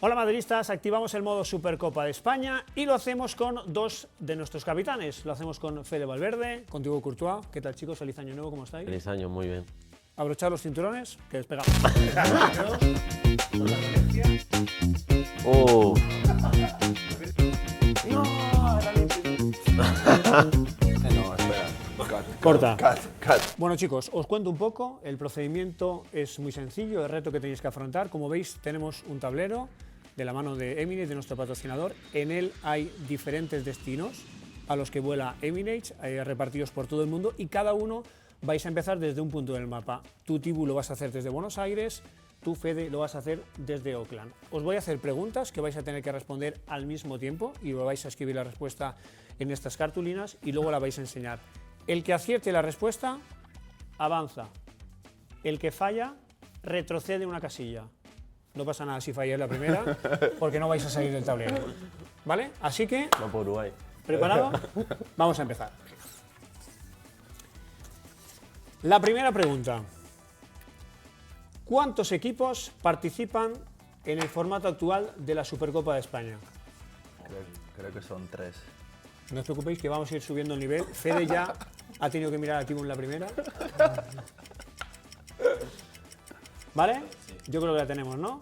Hola madridistas, activamos el modo Supercopa de España y lo hacemos con dos de nuestros capitanes. Lo hacemos con Fede Valverde, con Thibaut Courtois. ¿Qué tal chicos? Feliz año nuevo, ¿cómo estáis? Feliz año, muy bien. Abrochar los cinturones, que despegamos. Oh. No, espera. Corta. Cut. Bueno chicos, os cuento un poco. El procedimiento es muy sencillo, el reto que tenéis que afrontar. Como veis, tenemos un tablero de la mano de Emirates, de nuestro patrocinador. En él hay diferentes destinos a los que vuela Emirates, repartidos por todo el mundo, y cada uno vais a empezar desde un punto del mapa. Tú, Tibu, lo vas a hacer desde Buenos Aires, tú, Fede, lo vas a hacer desde Oakland. Os voy a hacer preguntas que vais a tener que responder al mismo tiempo y lo vais a escribir la respuesta en estas cartulinas y luego la vais a enseñar. El que acierte la respuesta, avanza. El que falla, retrocede una casilla. No pasa nada si falláis la primera, porque no vais a salir del tablero. ¿Vale? Así que, Va por Uruguay. ¿preparado? Vamos a empezar. La primera pregunta. ¿Cuántos equipos participan en el formato actual de la Supercopa de España? Creo que son 3. No os preocupéis que vamos a ir subiendo el nivel. Fede ya ha tenido que mirar a Tibu en la primera. ¿Vale? Yo creo que la tenemos, ¿no?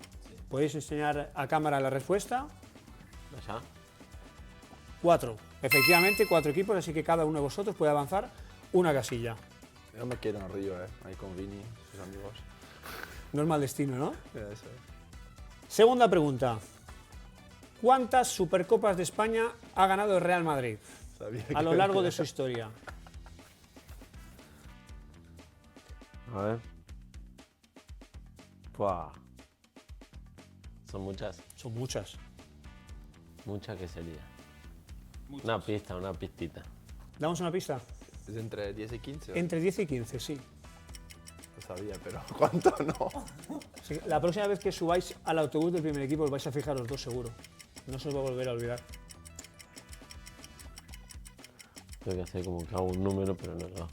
Podéis enseñar a cámara la respuesta. ¿Ya? 4. Efectivamente, 4 equipos, así que cada uno de vosotros puede avanzar una casilla. Yo me quedo en Río, ahí con Vini, sus amigos. No es mal destino, ¿no? Ya, eso. Segunda pregunta. ¿Cuántas Supercopas de España ha ganado el Real Madrid Sabía a lo largo de su historia? A ver. Buah. Son muchas. Son muchas. Muchas que sería. Una pista, una pistita. ¿Damos una pista? Es entre 10 y 15. Entre 10 y 15, sí. Lo sabía, pero ¿cuánto no? Sí, la próxima vez que subáis al autobús del primer equipo os vais a fijar los dos seguro. No se os va a volver a olvidar. Tengo que hacer como que hago un número, pero no lo.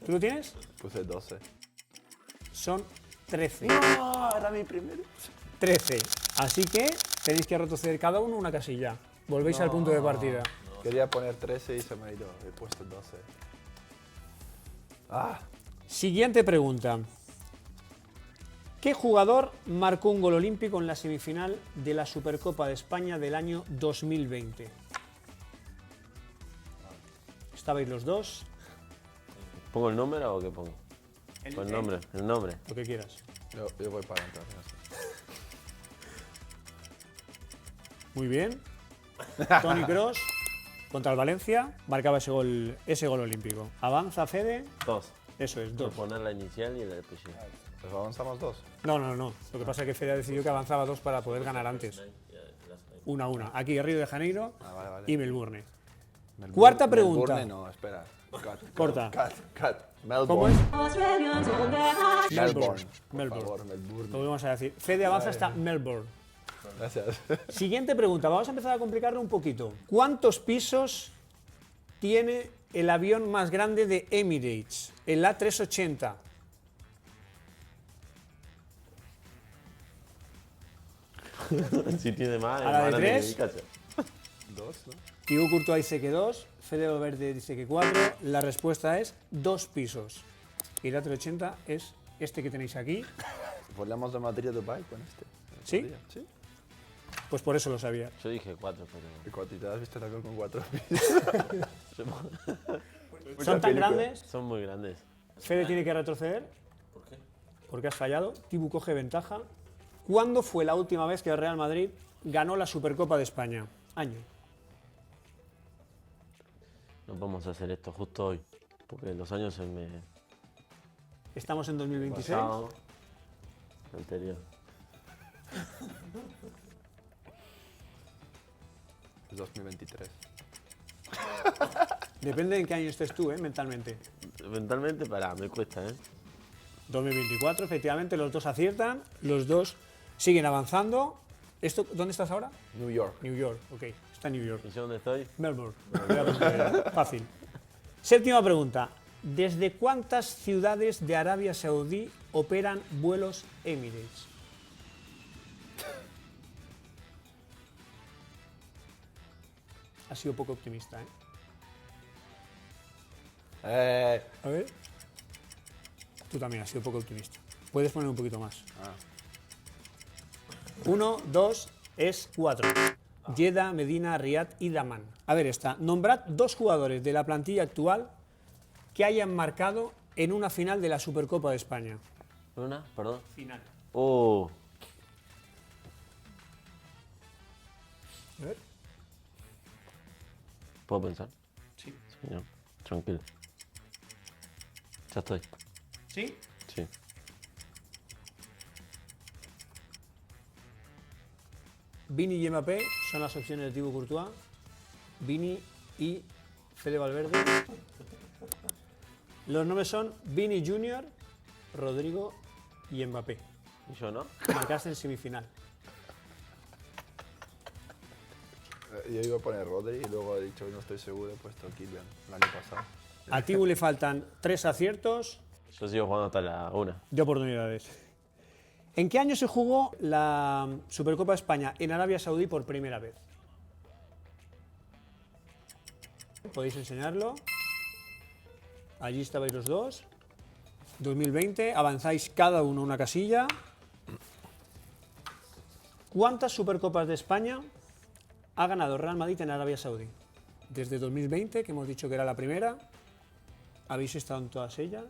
¿Tú lo tienes? Puse 12. Son 13. ¡No! Era mi primero. 13. Así que tenéis que retroceder cada uno una casilla. Volvéis al punto de partida. Quería poner 13 y se me ha ido. He puesto 12. ¡Ah! Siguiente pregunta. ¿Qué jugador marcó un gol olímpico en la semifinal de la Supercopa de España del año 2020? Estabais los dos. ¿Pongo el número o qué pongo? Pues el nombre, el nombre. Lo que quieras. Yo voy para entrar. Muy bien. Toni Kroos contra el Valencia marcaba ese gol olímpico. Avanza Fede. 2. Eso es, Por 2. poner la inicial y el apellido. Pues avanzamos 2. No. Lo que pasa es que Fede ha decidido que avanzaba 2 para poder ganar antes. 1-1. Aquí Río de Janeiro Vale. y Melbourne. Cuarta pregunta. Melbourne, no, espera. Corta. Cut. ¿Cómo Melbourne. es? Melbourne. Por Melbourne. favor, Lo Melbourne. volvemos a decir. Fede avanza hasta Melbourne. Gracias. Siguiente pregunta. Vamos a empezar a complicarlo un poquito. ¿Cuántos pisos tiene el avión más grande de Emirates? El A380. Si tiene más, ¿A la de hermana, tres? dedícate. 2, ¿no? Thibaut Courtois dice que 2. Fede Valverde dice que 4. La respuesta es 2 pisos. Y el A380 es este que tenéis aquí. Volamos de Madrid a Dubai con este. ¿Sí? Sí. Pues por eso lo sabía. Yo dije 4, pero. ¿Y cuánto te has visto el avión con 4 ¿Son tan grandes? Son muy grandes. Fede tiene que retroceder. ¿Por qué? Porque has fallado. Thibaut coge ventaja. ¿Cuándo fue la última vez que el Real Madrid ganó la Supercopa de España? Año. No podemos hacer esto justo hoy. Porque los años se me. Estamos en 2026. Pasado. Anterior. Es 2023. Depende de en qué año estés tú, mentalmente. Mentalmente, me cuesta, 2024, efectivamente, los dos aciertan, los dos siguen avanzando. ¿Dónde estás ahora? New York. New York, ok, está en New York. ¿Y yo dónde estoy? Melbourne, fácil. Séptima pregunta. ¿Desde cuántas ciudades de Arabia Saudí operan vuelos Emirates? Ha sido poco optimista, ¿eh? A ver. Tú también has sido poco optimista. Puedes poner un poquito más. 1, 2, es 4. Yeda, Medina, Riad y Daman. A ver esta. Nombrad 2 jugadores de la plantilla actual que hayan marcado en una final de la Supercopa de España. ¿Una? Perdón. Final. Oh, A ver. ¿puedo pensar? Sí. Sí, no. Tranquilo. Ya estoy. ¿Sí? Sí. Vini y Mbappé son las opciones de Thibaut Courtois. Vini y Fede Valverde. Los nombres son Vini Junior, Rodrigo y Mbappé. ¿Y yo no? Marcaste en semifinal. Yo iba a poner Rodri y luego he dicho que no estoy seguro, he puesto Kylian el año pasado. A Thibaut le faltan 3 aciertos Yo sigo jugando hasta la 1. de oportunidades. ¿En qué año se jugó la Supercopa de España en Arabia Saudí por primera vez? Podéis enseñarlo. Allí estabais los dos. 2020, avanzáis cada uno una casilla. ¿Cuántas Supercopas de España ha ganado Real Madrid en Arabia Saudí? Desde 2020, que hemos dicho que era la primera, habéis estado en todas ellas.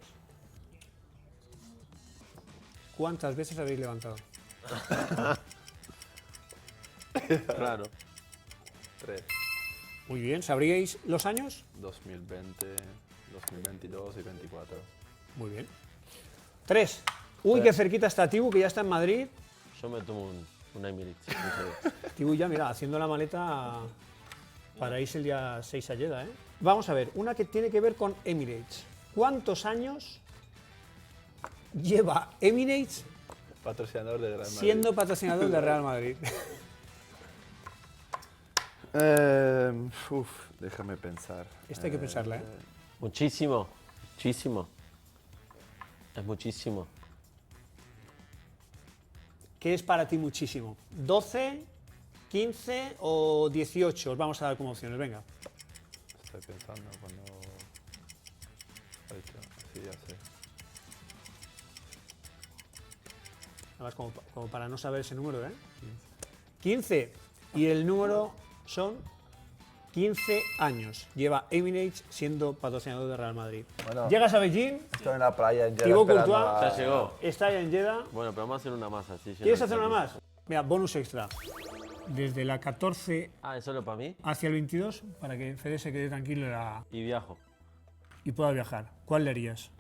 ¿Cuántas veces habéis levantado? Claro. 3, Muy bien, ¿sabríais los años? 2020, 2022 y 24. Muy bien. 3. Uy, qué cerquita está Tibu, que ya está en Madrid. Yo me tomo un Emirates. Tibu ya, mira, haciendo la maleta para irse el día 6 a Jeddah, ¿eh? Vamos a ver, una que tiene que ver con Emirates. ¿Cuántos años lleva Emirates Patrocinador de Real Madrid. siendo patrocinador de Real Madrid? Déjame pensar. Esta hay que pensarla, ¿eh? Muchísimo. Muchísimo. Es muchísimo. ¿Qué es para ti muchísimo? ¿12, 15 o 18? Os vamos a dar como opciones, venga. Estoy pensando cuando... Sí, ya sé. Además, como para no saber ese número, ¿eh? 15. Y el número son 15 años. Lleva Emirates siendo patrocinador de Real Madrid. Bueno. Llegas a Beijing, Estoy en la playa en Jeddah Thibaut esperando Courtois. Ya llegó. está ya en Jeddah. Bueno, pero vamos a hacer una más así. ¿Quieres hacer una más? Mira, bonus extra. Desde la 14 Ah, ¿es solo para mí? hacia el 22, para que Fede se quede tranquilo Y viajo. y pueda viajar. ¿Cuál le harías?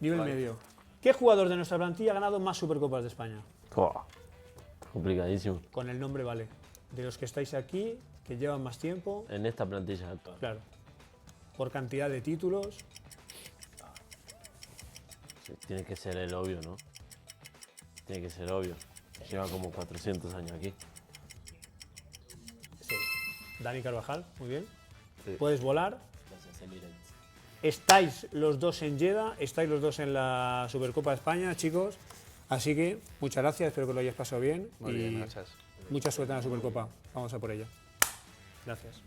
Nivel medio. ¿Qué jugador de nuestra plantilla ha ganado más Supercopas de España? Oh, complicadísimo. Con el nombre vale. De los que estáis aquí, que llevan más tiempo, En esta plantilla actual. claro. Por cantidad de títulos. Sí, tiene que ser el obvio, ¿no? Tiene que ser obvio. Lleva como 400 años aquí. Sí. Dani Carvajal, muy bien. Sí. Puedes volar. Gracias, Emirates. Estáis los dos en Jeddah, estáis los dos en la Supercopa de España, chicos. Así que muchas gracias, espero que lo hayáis pasado bien. Muy bien, gracias. Mucha suerte en la Supercopa. Vamos a por ella. Gracias.